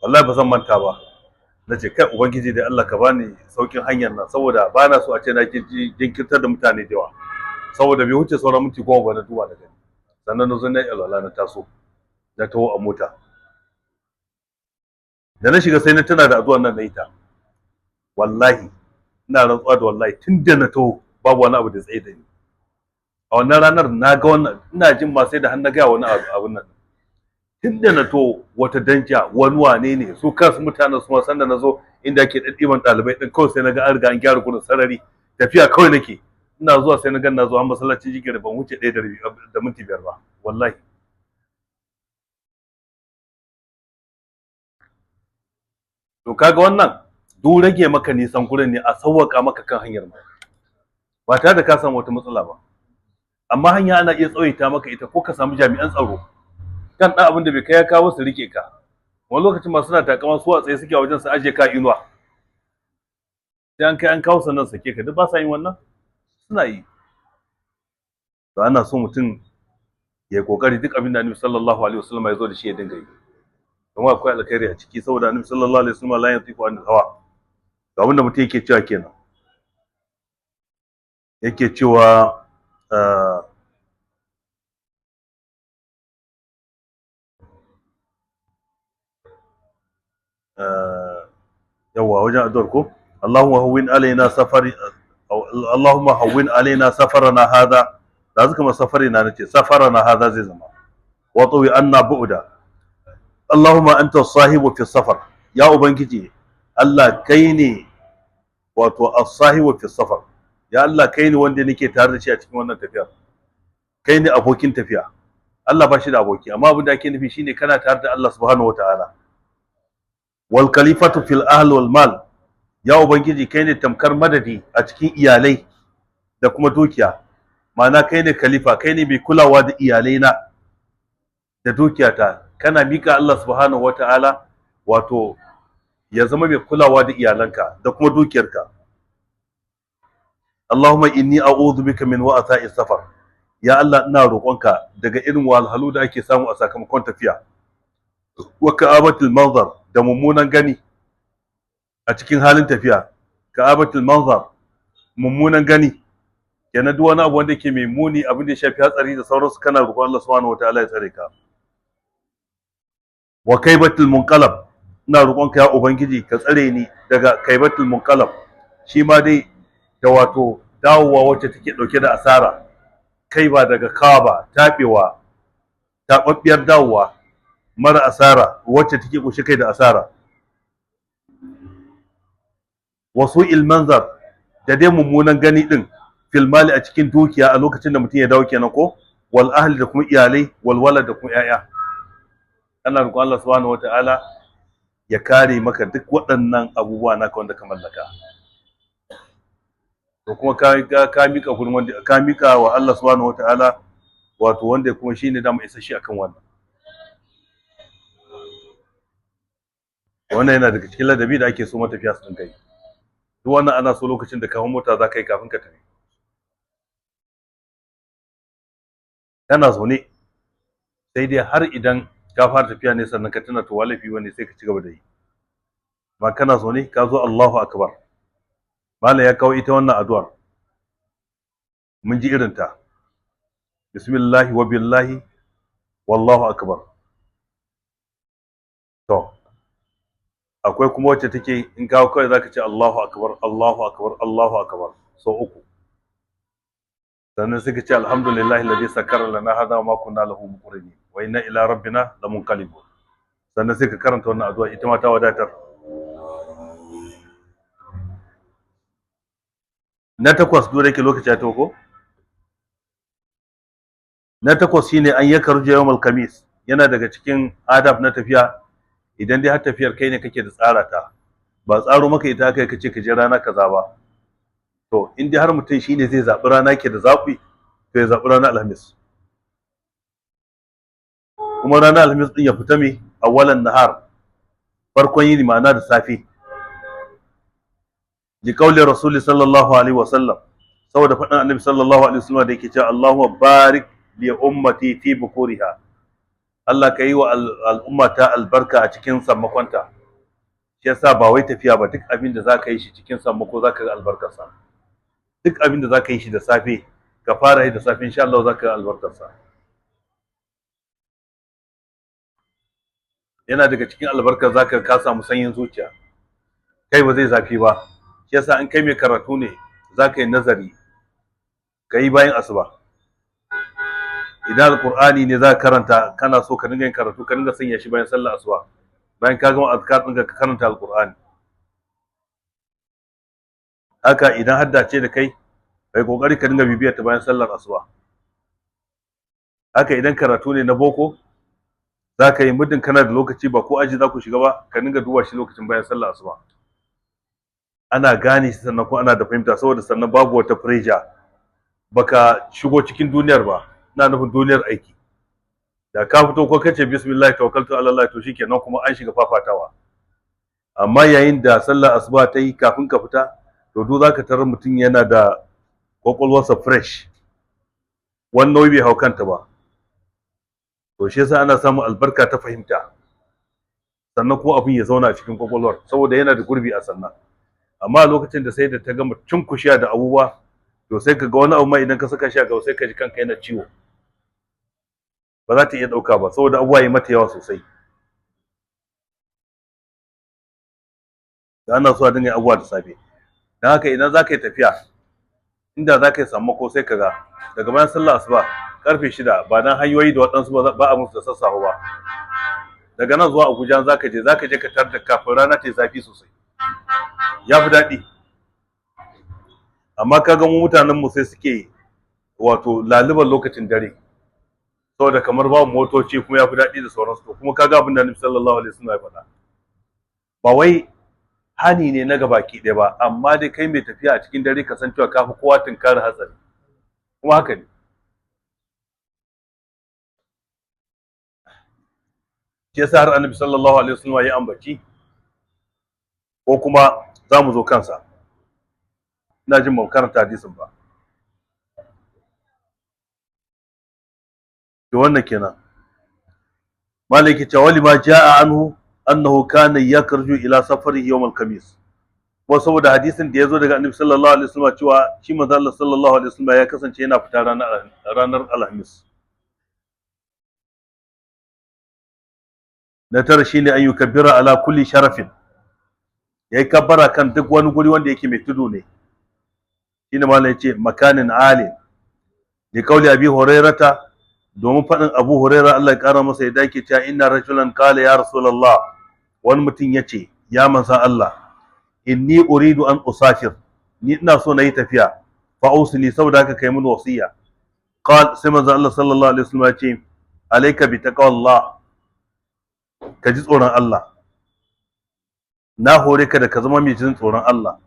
Wallahi ba zan manta ba, nace kai ubangiji dai Allah ka bani saukin hanyar nan, saboda bana so a ce na jinkirtar da mutane da yawa, saboda bai wuce sauran minti 10 ba na duba da gani. Sannan na zo na alwala na taso na taho a mota. Da na shiga sai na tana da addu'ar nan na ita. Wallahi ina rantsuwa da wallahi tunda na taho babu wani abu da tsaye da ni. A wannan ranar na ga wannan, ina jin ma sai da har na ga wani abun nan. Tunda na taho wata Danja wani wane ne su kansu mutanen su san da na zo inda ake daddiban ɗalibai din, kawai sai na ga an riga an gyara gurin sarari, tafiya kawai nake. Ina zuwa sai na ga na zo an masallacin jigire ban wuce 1 da minti 5 ba wallahi. To kaga wannan duk rage maka nisan gurin ne, a sauwaka maka kan hanyar ma ba tare da ka samu wata matsala ba. Amma hanya ana iya tsawaita maka ita ko ka samu jami'an tsaro kan ɗan abin da bai kai ya kawo su rike ka. Wani lokacin ma suna takama su a tsaye suke a wajen su aje ka inuwa, sai an kai an kawo sannan sake ka. Duk ba sa yin wannan, suna yi. To ana so mutum ya yi kokari duk abin da Annabi sallallahu alaihi wasallam ya zo da shi ya dinga yi, kuma akwai alkhairi a ciki, saboda Annabi sallallahu alaihi wasallam la yantiqu anil hawa. Ga abin da mutum yake cewa kenan, yake cewa yawa wajen addu'ar ko Allahumma hawwin alaina safari, Allahumma hawwin alaina safarana hadha, da zaka ma safari na nace safarana hadha zai zama wa tawi anna bu'da. Allahumma anta as-sahibu fi safar, ya ubangiji Allah kai ne wato as-sahibu fi safar, ya Allah kai ne wanda nake tare da shi a cikin wannan tafiyar, kai ne abokin tafiya. Allah ba shi da aboki, amma abin da ake nufi shine kana tare da Allah subhanahu wataala. Wal khalifatu fil ahl wal mal, ya ubangiji kai ne tamkar madadi a cikin iyalai da kuma dukiya, ma'ana kai ne khalifa, kai ne mai kulawa da iyalaina da dukiyata. Kana mika Allah subhanahu wata'ala wato ya zama mai kulawa da iyalanka da kuma dukiyarka. Allahumma inni a'udhu bika min wa'tha'i safar. Ya Allah, ina roƙonka daga irin wahalhalu da ake samu a sakamakon tafiya, wa ka'abatul manzar, da mummunan gani a cikin halin tafiya. Ka'abatul manzar, mummunan gani kenan duk wani abu wanda yake mai muni, abin da ya shafi hatsari da sauransu, kana roƙon Allah subhanahu wataala ya tsare ka. Wa kaibatul munqalab, ina roƙonka ya ubangiji ka tsare ni daga kaibatul munqalab, shi ma dai da wato dawowa wacce take dauke da asara. Kai ba daga kawa ba, tabewa, tababbiyar dawowa mara asara wacce take kushe kai da asara. Wasu ilmanzar, da dai mummunan gani din fil mali, a cikin dukiya a lokacin da mutum ya dawo kenan ko, wal ahli, da kuma iyalai, wal walad, da kuma yaya. Ana roƙon Allah subhanahu wataala ya kare maka duk waɗannan abubuwa naka wanda ka mallaka. To kuma ka mika gurin wanda ka mika wa Allah subhanahu wataala, wato wanda kuma shine da mu isa shi akan wannan. Wannan yana daga cikin ladabi da ake so matafiya su dinga yi. Duk wannan ana so lokacin da ka hawo mota za ka yi kafin ka tafi. Kana zaune sai dai har idan ka fara tafiya ne sannan ka tuna to walafi wani sai ka ci gaba da yi. Ba kana zaune ka zo Allahu akbar. Mala ya kawo ita wannan addu'ar. Mun ji irin ta. Bismillahi wa billahi wallahu akbar. To akwai kuma wacce take in kawo kawai zaka ce Allahu akbar, Allahu akbar, Allahu akbar so uku. Sannan sai ka ce alhamdulillahi alladhi sakkara lana hadha wa ma kunna lahu muqrinin wa inna ila rabbina lamunqalibun. Sannan sai ka karanta wannan addu'a, ita ma ta wadatar. Na takwas dole ke lokaci ya toko. Na takwas shine an yakarju yawmal khamis. Yana daga cikin adab na tafiya, idan dai har tafiyar kai ne kake da tsara ta, ba tsaro maka ita kai kace ka je rana kaza ba. To in dai har mutum shine zai zabi rana ke da zabi, to ya zabi ranar alhamis. Kuma ranar alhamis din ya fita me awwalan nahar, farkon yini, ma'ana da safe. Li qawli rasuli sallallahu alaihi wasallam, saboda faɗin annabi sallallahu alaihi wasallam da yake cewa Allahumma barik li ummati fi bukuriha. Allah ka yi wa al'ummata albarka a cikin sammakonta. Shi yasa ba wai tafiya ba, duk abin da zaka yi shi cikin sammako zaka ga albarkarsa. Duk abin da zaka yi shi da safe, ka fara yi da safe, insha Allah zaka ga albarkarsa. Yana daga cikin albarkar zaka ka samu sanyin zuciya, kai ba zai zafi ba. Shi yasa in kai mai karatu ne zaka yi nazari, ka yi bayan asuba. Idan alqur'ani ne za ka karanta, kana so ka dinga yin karatu, ka dinga sanya shi bayan sallar asuba, bayan ka gama azkar ɗinka ka karanta alqur'ani. Haka idan hadda ce da kai kokari ka dinga bibiyar ta bayan sallar asuba. Haka idan karatu ne na boko, za ka yi muddin kana da lokaci, ba ko aji za ku shiga ba, ka dinga duba shi lokacin bayan sallar asuba. Ana gane shi sannan ko ana da fahimta, saboda sannan babu wata pressure, baka shigo cikin duniyar ba, ina nufin duniyar aiki. Da ka fito ko kace bismillah tawakkaltu ala Allah, to shikenan kuma an shiga fafatawa. Amma yayin da sallar asuba ta yi kafin ka fita, to duk zaka tarar mutum yana da kwakwalwarsa fresh, wannan bai hau kanta ba. To shi yasa ana samun albarka ta fahimta, sannan kuma abin ya zauna a cikin kwakwalwar, saboda yana da gurbi a sannan. Amma a lokacin da sai da ta gama cunkushiya da abubuwa, to sai ka ga wani abu ma idan ka saka shi a gaba sai ka ji kanka yana ciwo, ba za ta iya ɗauka ba, saboda abubuwa yi mata yawa sosai. Da ana so a dinga abubuwa da safe. Don haka idan za ka yi tafiya, inda za ka yi sammako, sai ka ga daga bayan sallah asuba karfe 6, ba dan hanyoyi da waɗansu ba a musu da sassafe ba, daga nan zuwa Abuja za ka je ka tar da kafin rana ta yi zafi sosai, ya fi daɗi. Amma ka ga mu mutanen mu sai suke wato laluban lokacin dare, saboda kamar babu motoci kuma ya fi daɗi da sauransu. To kuma ka ga abin da Annabi sallallahu alaihi wasallam ya faɗa, ba wai hani ne na gabaki ɗaya ba, amma dai kai mai tafiya a cikin dare ka san cewa ka fi kowa tunkar hatsari, kuma haka ne. Shi yasa har annabi sallallahu alaihi wasallam ya ambaci, ko kuma za mu zo kansa, ina jin ban karanta hadisin ba, to wannan kenan. malaki ce wali ma jaa anhu annahu kana yakhruju ila safarihi yawm al-khamis, ko saboda hadisin da yazo daga annabi sallallahu alaihi wasallam cewa shi manzo Allah sallallahu alaihi wasallam ya kasance yana fita ranar alhamis. na tara shine an yukabbira ala kulli sharafin, yayi kabbara kan duk wani guri wanda yake mai tudu ne, shine malai yace makanin ali, da kauli abi hurairata, domin faɗin abu huraira Allah ya ƙara masa ya dake cewa inna rajulan qala ya rasulullah, wani mutum yace ya manzon Allah, inni uridu an usafir, ni ina so na yi tafiya, fa ausini, saboda haka kai mun wasiya. Qal, sai manzon Allah sallallahu alaihi wasallam ya ce alayka bi taqwallah, ka ji tsoron Allah, na hore ka da ka zama mai jin tsoron Allah,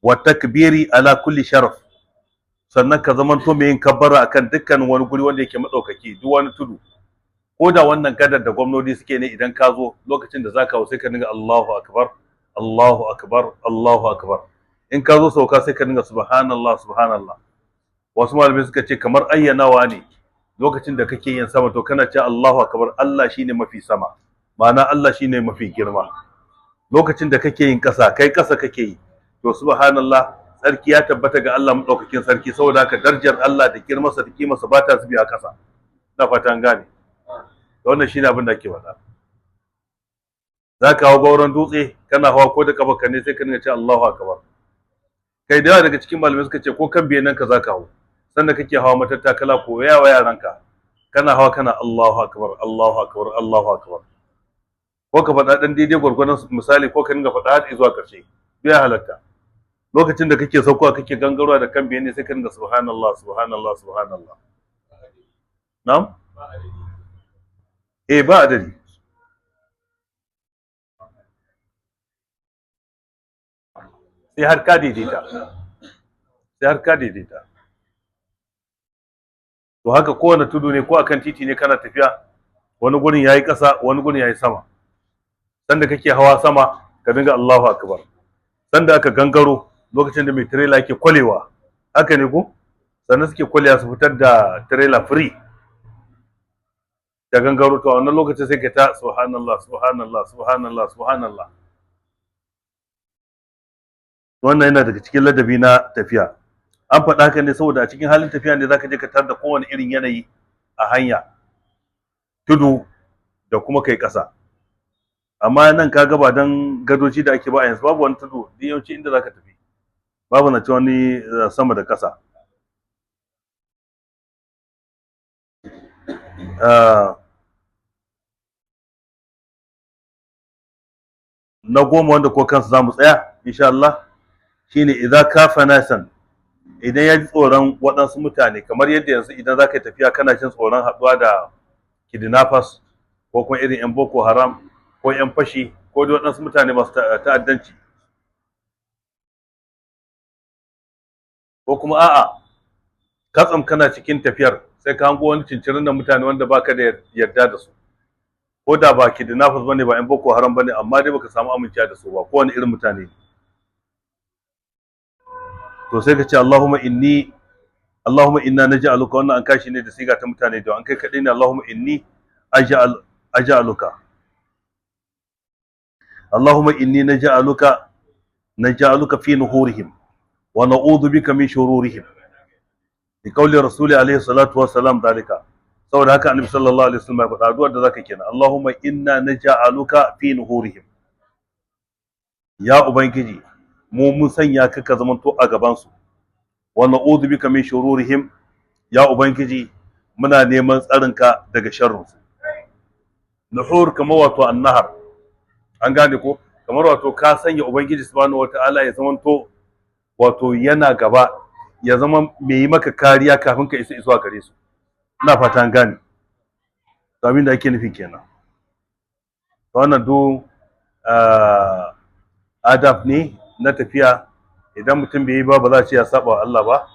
wa takbiri ala kulli sharaf, sannan ka zamanto mai yin kabbara akan dukkan wani guri wanda yake madaukaki, duk wani tudu, ko da wannan gadar da gwamnati suke ne, idan ka zo lokacin da zaka hau sai ka dinga Allahu akbar Allahu akbar Allahu akbar, in ka zo sauka sai ka dinga subhanallah subhanallah. Wasu malamai suka ce kamar ayyanawa ne, lokacin da kake yin sama to kana ce Allahu akbar, Allah shine mafi sama, ma'ana Allah shine mafi girma. Lokacin da kake yin kasa, kai kasa kake yi, to subhanallah, sarki ya tabbata ga Allah madaukakin sarki, saboda haka darajar Allah da girmarsa da kimarsa ba ta zubi a kasa. Na fata an gane, wannan shine abin da ake faɗa. Zaka hawa gauran dutse, kana hawa ko da kafarka ne sai ka dinga ce Allahu akbar. Kai da yawa daga cikin malamai suka ce ko kan biyan nan ka zaka hawo, sannan kake hawa matattakala ko yawa yaranka, kana hawa kana Allahu akbar Allahu akbar Allahu akbar, ko ka faɗa ɗan daidai gwargwadon misali, ko ka dinga faɗa har zuwa ƙarshe, biya halatta. Lokacin da kake saukowa kake gangarwa da kan biyan ne sai ka dinga subhanallah subhanallah subhanallah. Na'am? Ba adadi. Sai har ka daidaita. Sai har ka daidaita. To haka kowane tudu ne, ko akan titi ne kana tafiya, wani gurin yayi ƙasa, wani gurin yayi sama. Sanda kake hawa sama ka dinga Allahu akbar. Sanda aka gangaro, lokacin da mai trailer yake kwalewa, haka ne ko? Sannan suke kwalewa su fitar da trailer free da gangaro, to a wannan lokacin sai ka ta subhanallah subhanallah subhanallah subhanallah. Wannan yana daga cikin ladabi na tafiya. An faɗa haka ne saboda a cikin halin tafiya ne zaka je ka tar da kowane irin yanayi a hanya, tudu da kuma kai ƙasa. Amma nan ka ba dan gadoci da ake ba a yanzu, babu wani tudu, duk yawanci inda zaka tafi babu na ci wani sama da ƙasa. Na goma wanda ko kansu za mu tsaya insha Allah shine idza kafa nasan, idan ya ji tsoron waɗansu mutane, kamar yadda yanzu idan za ka yi tafiya kana jin tsoron haɗuwa da kidnappers ko kuma irin 'yan boko haram ko 'yan fashi ko da waɗansu mutane masu ta'addanci, ko kuma a'a katsam kana cikin tafiyar sai ka hango wani cincirin da mutane wanda baka da yarda da su, ko da ba kidnappers bane ba 'yan boko haram bane, amma dai baka samu amincewa da su ba, ko wani irin mutane ne, to sai ka ce Allahumma inna naj'aluka, wannan an kashi ne da siga ta mutane da an kai kadai ne, Allahumma inni aj'aluka Allahumma inni naj'aluka fi nuhurihim wa na'udhu bika min shururihim, bi qawli rasuli alaihi salatu wassalam dalika. Saboda haka annabi sallallahu alaihi wasallam ya faɗa addu'ar da zaka kenan, Allahumma inna naj'aluka fi nuhurihim, ya ubangiji mu mun sanya ka ka zamanto a gaban su, wa na'udhu bika min shururihim, ya ubangiji muna neman tsarinka daga sharrin su. Nuhur kamar wato annahar, an gane ko, kamar wato ka sanya ubangiji subhanahu wataala ya zamanto wato yana gaba, ya zama mai yi maka kariya kafin ka isa zuwa gare su. Ina fata an gane abin da ake nufi kenan. Wannan adab ne na tafiya. Idan mutum bai yi ba za a ce ya saba wa Allah ba,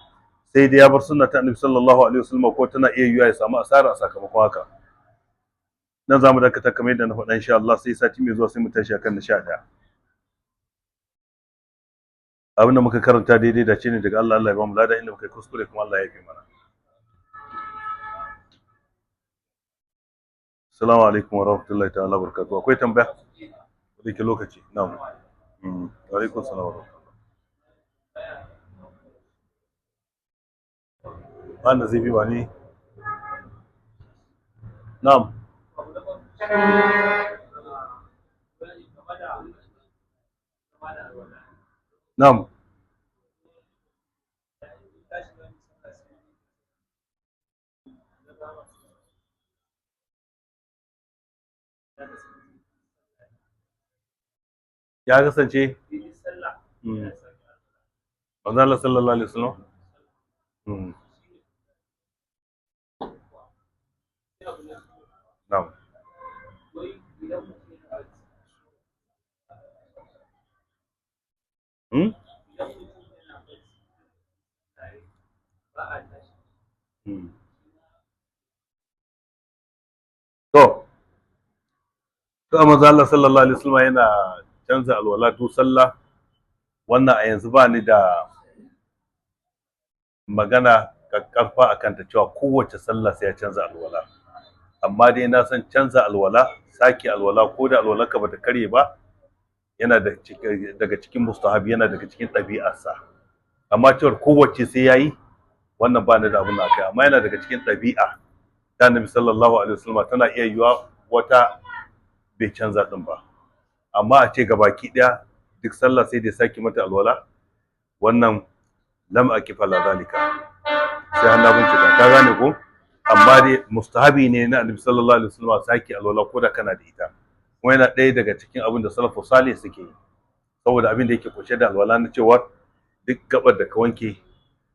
sai dai ya bar sunna ta annabi sallallahu alaihi wasallam, ko tana iya yiwa ya samu asara a sakamakon haka. Nan zamu dakata kamar yadda na faɗa, insha Allah sai sati mai zuwa sai mu tashi akan na 11. Abinda muka karanta daidai da ce ne daga Allah, Allah ya ba mu lada, inda muka yi kuskure kuma Allah ya yafe mana. Assalamu alaikum wa rahmatullahi ta'ala wa barakatuh. Akwai tambaya? Da ke lokaci. Na'am. Wa alaikum assalam wa rahmatullahi. Wanda zai bi ba ni? Na'am. Na'am. Ya kasance manzo Allah sallallahu alaihi wasallam na'am. To manzo Allah sallallahu alaihi wasallam yana canza alwala to sallah. Wannan a yanzu ba ni da magana kakkarfa akan ta cewa kowace sallah sai ya canza alwala, amma dai na san canza alwala, sake alwala ko da alwalarka bata karye ba, yana daga cikin mustahabi, yana daga cikin ɗabi'arsa. Amma cewar kowace sai yayi, wannan ba ni da abin da akai, amma yana daga cikin ɗabi'a ta Annabi sallallahu alaihi wasallam. Tana iya yiwa wata bai canza din ba, amma a ce gabaki daya duk sallah sai dai saki mata alwala, wannan lam akifa la zalika, sai an bincika, ka gane ko? Amma dai mustahabi ne na Annabi sallallahu alaihi wasallam saki alwala ko da kana da ita, kuma yana ɗaya daga cikin abin da salafu salih suke yi, saboda abin da yake kunshe da alwala na cewa duk gabar da ka wanke,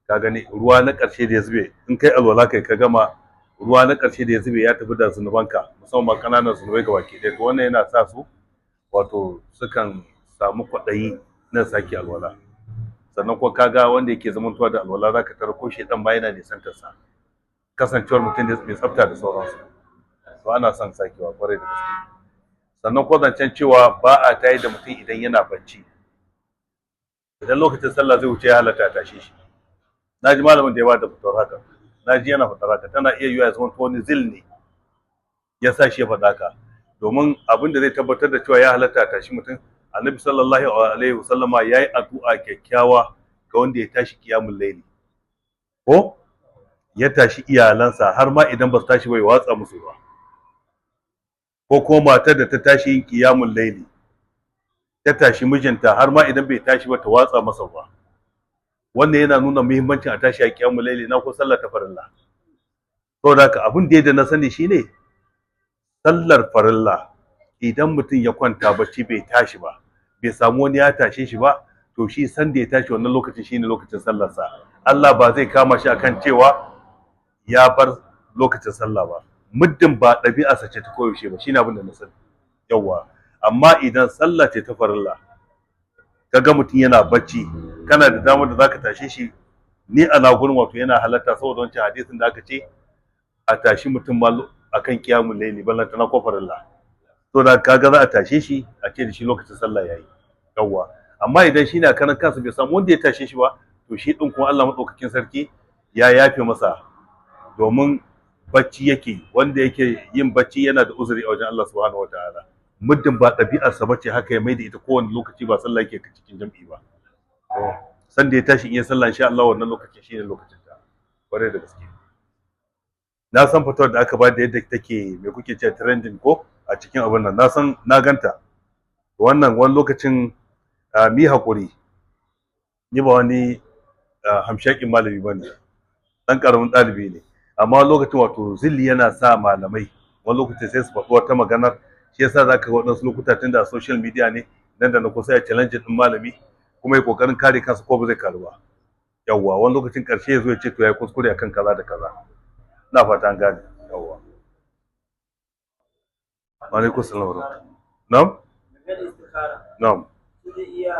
ka gani ruwa na ƙarshe da ya zube, in kai alwala kai ka gama, ruwa na ƙarshe da ya zube ya tafi da zunubanka, musamman ƙananan zunubai ga baki ɗaya, to wannan yana sa su wato sukan samu kwaɗayi na sake alwala. Sannan kuma kaga wanda yake zamantowa da alwala zaka tarar ko shedan ma yana nisantar sa, kasancewar mutum da mai tsafta da sauransu, to ana son sakewa kwarai da gaske. Sannan ko zancen cewa ba a tayi da mutum idan yana bacci, idan lokacin sallah zai wuce ya halatta a tashe shi. Na ji malamin da ya bada fitar haka, na ji yana fitar haka, tana iya yiwa ya zama wani zil ne ya sa shi ya faɗa haka, domin abin da zai tabbatar da cewa ya halatta a tashi mutum, Annabi sallallahu alaihi wasallama yayi addu'a kyakkyawa ga wanda ya tashi qiyamul layli, ko ya tashi iyalansa har ma idan ba su tashi ba ya watsa musu ba, ko kuma matar da ta tashi yin qiyamul layli ta tashi mijinta har ma idan bai tashi ba ta watsa masa ba. Wannan yana nuna muhimmancin a tashi a qiyamul layli na ko sallar ta farilla. Saboda haka abin da na sani shine sallar farilla, idan mutum ya kwanta bacci bai tashi ba, bai samu wani ya tashe shi ba, to shi san da ya tashi wannan lokacin shine lokacin sallarsa. Allah ba zai kama shi akan cewa ya bar lokacin sallah ba, muddin ba ɗabi'arsa ce ta koyaushe ba, shine abin da na sani. Yawwa, amma idan sallah ce ta farilla, kaga mutum yana bacci, kana da damar da zaka tashe shi, ni a gurin wato yana halatta, saboda wancan hadisin da aka ce a tashi mutum ma akan qiyamul layli ballan tana ko farilla, to da kaga za a tashe shi a ce da shi lokacin sallah yayi. Yawwa, amma idan shine a karan kansa bai samu wanda ya tashe shi ba, to shi din kuma Allah madaukakin sarki ya yafe masa, domin bacci yake, wanda yake yin bacci yana da uzuri a wajen Allah subhanahu wataala, muddin ba ɗabi'arsa bace haka ya maida ita kowane lokaci ba sallah yake cikin jam'i ba. San da ya tashi iya sallah insha Allah wannan lokacin shine lokacin ta, kware da gaske. Na san fatawar da aka ba da yadda take, me kuke cewa trending ko a cikin abin nan, na san na ganta. Wannan wani lokacin mi hakuri, ni ba wani hamshakin malami bane, dan karamin ɗalibi ne, amma lokacin wato zilli yana sa malamai wani lokacin sai su faɗi wata maganar, shi yasa zaka ga waɗansu lokuta tunda social media ne, nan da na kusa ya challenge din malami kuma ya kokarin kare kansa ko ba zai karu ba. Yawwa, wani lokacin karshe ya zo ya ce to yayi kuskure akan kaza da kaza. Ina fata an gane. Yawwa, wa alaikum salam. Na'am na'am zai iya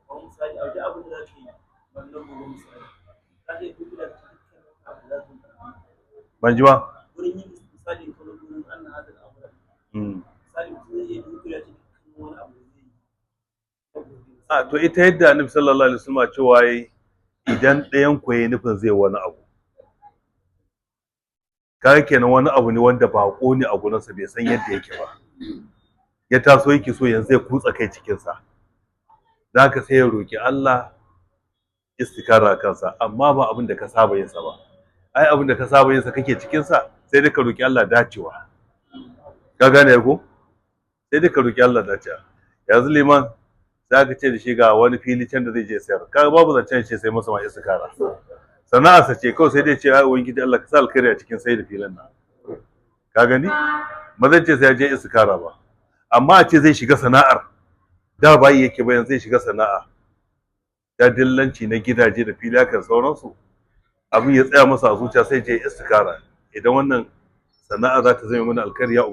wani misali a wajen abin da za ka yi wannan gobe misali za ka yi duk da dukkan abu za ka yi ban ji ba wurin yin misali kuma wurin an na hadin abu misali mutum zai iya duk da dukkan wani abu da zai yi a to ita yadda annabi sallallahu alaihi wasallam cewa yayi idan ɗayan ku yayi nufin zai wani abu kaga kenan wani abu ne wanda bako ne a gurinsa bai san yadda yake ba ya taso yake so yanzu ya kutsa kai cikin sa zaka sai ya roki Allah istikara kansa amma ba abin da ka saba yin sa ba ai abin da ka saba yin sa kake cikin sa sai dai ka roki Allah dacewa ka gane ko sai dai ka roki Allah dacewa yanzu liman za ka ce da shi ga wani fili can da zai je sayar kaga babu zancen ce sai masa ma istikara sana'arsa ce kawai sai dai ce ai ubangiji Allah ka sa alkhairi a cikin sai da filin nan ka gani ba zan ce sai ya je istikara ba amma a ce zai shiga sana'ar da bayi yake bayan zai shiga sana'a da dillanci na gidaje da fili kan sauransu abin ya tsaya masa a zuciya sai je istikara idan wannan sana'a za ta zama mana alkhairi ya